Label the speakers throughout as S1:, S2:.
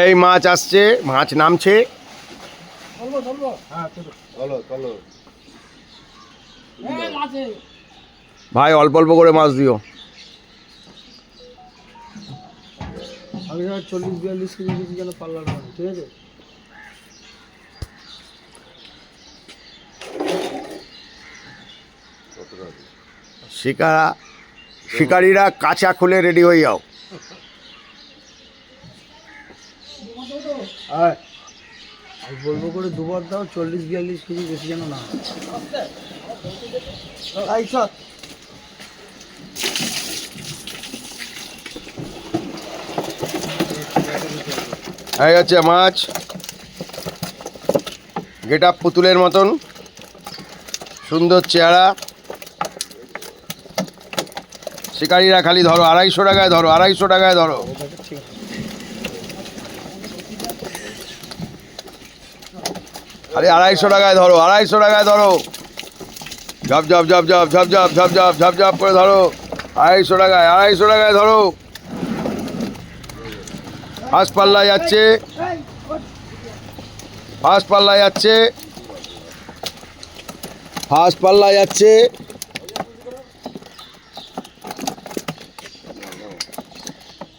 S1: এই মাছ আসছে, মাছ নামছে। ভাই অল্প অল্প করে মাছ দিও।
S2: আমি 40-42 কেজি বেশি যেন পাল্লার মাছ, ঠিক আছে?
S1: শিকারীরা কাঁচা খুলে রেডি হয়ে যাও।
S2: আর বলবো করে দুবার দাও, 40-42 কেজি বেশি যেন না।
S1: এই হচ্ছে মাছ, গেট আপ পুতুলের মতন, সুন্দর চেহারা। শিকারীরা খালি ধরো, 250 টাকায় ধরো, 250 টাকায় ধরো। আরে 250 টাকায় ধরো, 250 টাকায় ধরো। ঝপ ঝপ ঝপ ঝপ ঝপ ঝপ ঝপ ঝপ ঝপ ঝপ করে ধরো। 250 টাকায়, 250 টাকায় ধরো। ফার্স্ট পাল্লা যাচ্ছে, ফার্স্ট পাল্লা যাচ্ছে, ফার্স্ট পাল্লা যাচ্ছে।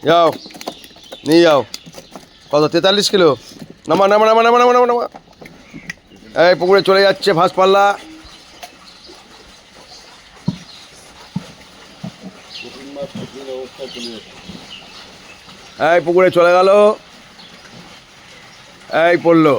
S1: যাও নিয়ে যাও। কত? 43 কিলো। নামা নামা নামা নামা নামা নামা নামা। এই পুকুরে চলে যাচ্ছে ফার্স্ট পাল্লা। এই পুকুরে চলে গেল, এই পড়লো।